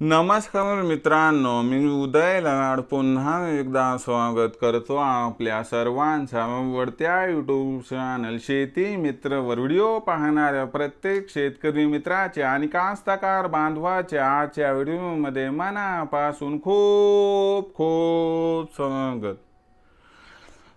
नमस्कार मित्रांनो, मी उदय लाड पुन्हा एकदा स्वागत करतो आपल्या सर्वांच्या आवडत्या यूट्यूब चॅनल शेती मित्र वर व्हिडिओ पाहणाऱ्या प्रत्येक शेतकरी मित्राचे आणि कास्तकार बांधवाच्या आजच्या व्हिडिओमध्ये मनापासून खूप खूप स्वागत।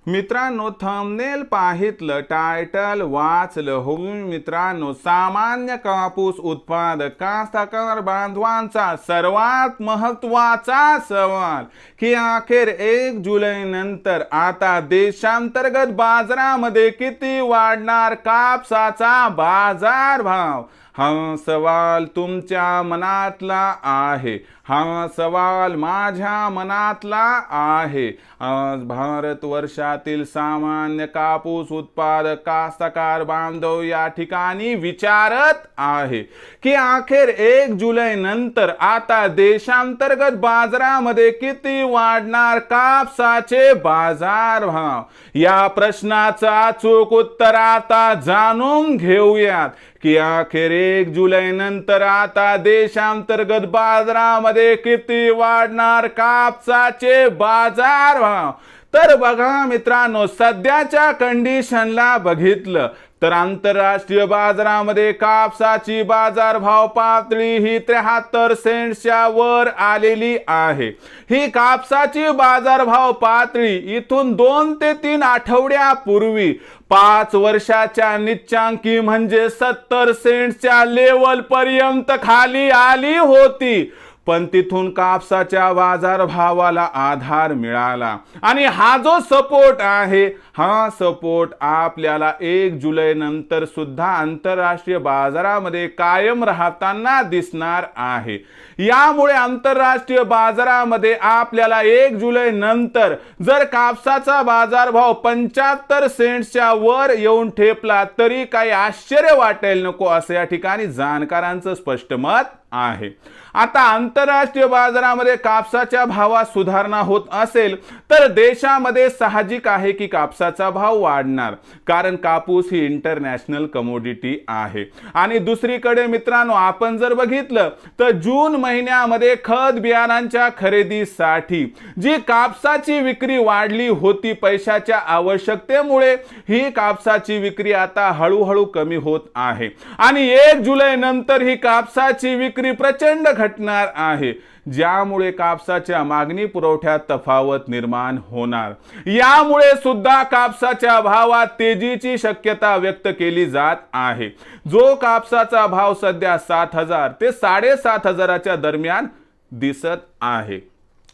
मित्रांनो, थंबनेल पाहितलं, टायटल वाचलं हो मित्रांनो, सामान्य कापूस उत्पादक कास्तकार बांधवांचा सर्वात महत्त्वाचा सवाल की अखेर 1 जुलै नंतर आता देशांतर्गत बाजारामध्ये किती वाढणार कापसाचा बाजारभाव? हा सवाल तुमच्या मनातला आहे, हा सवाल माझ्या मनातला आहे। आज भारतवर्षातील सामान्य कापूस उत्पादक कास्तकार बांधव या ठिकाणी विचारत आहे की अखेर 1 जुलै नंतर आता देशांतर्गत बाजारामध्ये किती वाढणार कापसाचे बाजारभाव? या प्रश्नाचं अचूक उत्तर आता जाणून घेऊयात की अखेर 1 जुलै नंतर आता देशांतर्गत बाजारामध्ये किती वाढणार कापसाचे बाजारभाव? तर बघा मित्रांनो, सध्याच्या कंडिशनला बघितलं तर आंतरराष्ट्रीय बाजारामध्ये कापसाची बाजारभाव पातळी ही 73 सेंट्सच्या वर आलेली आहे। ही कापसाची बाजारभाव पातळी इथून 2 ते 3 आठवड्यापूर्वी 5 वर्षाच्या निच्चांकी म्हणजे 70 सेंट्सच्या लेवल पर्यंत खाली आली होती, पण तिथून कापसाच्या बाजारभावाला आधार मिळाला आणि हा जो सपोर्ट आहे, हा सपोर्ट आपल्याला 1 जुलै नंतर सुद्धा आंतरराष्ट्रीय बाजारामध्ये कायम राहताना दिसणार आहे। यामुळे आंतरराष्ट्रीय बाजारामध्ये आपल्याला 1 जुलै नंतर जर कापसाचा बाजारभाव 75 सेंट्सच्या वर येऊन ठेपला तरी काही आश्चर्य वाटेल नको, असं या ठिकाणी जाणकारांचं स्पष्ट मत आहे। आता आंतरराष्ट्रीय बाजारामध्ये कापसाच्या भावात सुधारणा होत असेल तर देशामध्ये साहजिक आहे की कापसाचा भाव वाढणार, कारण कापूस ही इंटरनॅशनल कमोडिटी आहे। आणि दुसरीकडे मित्रांनो, आपण जर बघितलं तर जून महिन्यामध्ये खत बियाणांच्या खरेदीसाठी जी कापसाची विक्री वाढली होती पैशाच्या आवश्यकतेमुळे, ही कापसाची विक्री आता हळूहळू कमी होत आहे आणि 1 जुलै नंतर ही कापसाची विक्री प्रचंड घटणार आहे, ज्यामुळे कापसाच्या मागणी पुरवठ्यात तफावत निर्माण होणार। यामुळे सुद्धा कापसाच्या भावात तेजीची शक्यता व्यक्त केली जात आहे। जो कापसाचा भाव सध्या 7,000 ते 7,500 दरम्यान दिसत आहे।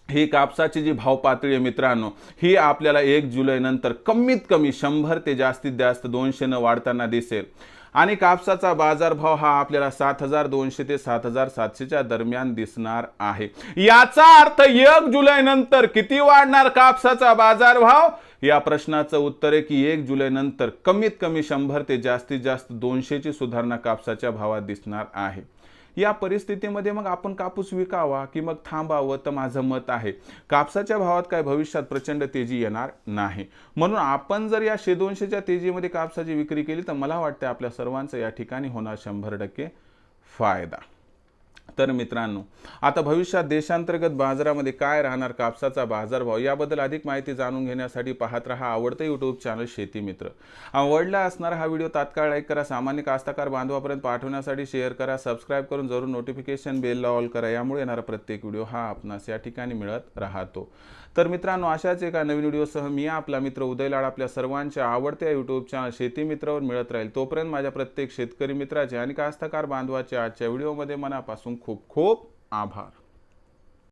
ही कापसाची जी भाव पातळी आहे मित्रांनो, ही आपल्याला 1 जुलै नंतर कमीत कमी 100 ते जास्तीत जास्त 200 न वाढताना दिसेल आणि कापसाचा बाजारभाव हा आपल्याला 7,200 ते 7,700 दरम्यान दिसणार आहे। याचा अर्थ 1 जुलै नंतर किती वाढणार कापसाचा बाजारभाव? या प्रश्नाचं उत्तर आहे की 1 जुलै नंतर कमीत कमी 100 ते जास्तीत जास्त 200 ची सुधारणा कापसाच्या भावात दिसणार आहे। या परिस्थितीमध्ये मग आपण कापूस विकावा की मग थांबावं, तर माझं मत आहे कापसाच्या भावात काय भविष्यात प्रचंड तेजी येणार नाही, म्हणून आपण जर या 100-200च्या तेजीमध्ये कापसाची विक्री केली तर मला वाटतं आपल्या सर्वांचं या ठिकाणी होणार 100% फायदा। तर मित्रांनो, आता भविष्यात देशांतर्गत बाजारामध्ये काय राहणार कापसाचा बाजारभाव याबद्दल अधिक माहिती जाणून घेण्यासाठी पाहत रहा आवडते यूट्यूब चॅनल शेती मित्र। आवडला असणारा हा व्हिडिओ तात्काळ लाईक करा, सामान्य कास्तकार बांधवापर्यंत पाठवण्यासाठी शेअर करा, सबस्क्राईब करून जरूर नोटिफिकेशन बेलला ऑल करा, यामुळे येणारा प्रत्येक व्हिडिओ हा आपणास या ठिकाणी मिळत राहतो। तर मित्रांनो, अशाच एका नवीन व्हिडिओसह मी आपला मित्र उदय लाड आपल्या सर्वांच्या आवडत्या यूट्यूब चॅनल शेती मित्रावर मिळत राहील। तोपर्यंत माझ्या प्रत्येक शेतकरी मित्राचे आणि कास्तकार बांधवाचे आजच्या व्हिडिओमध्ये मनापासून खूप खूप आभार।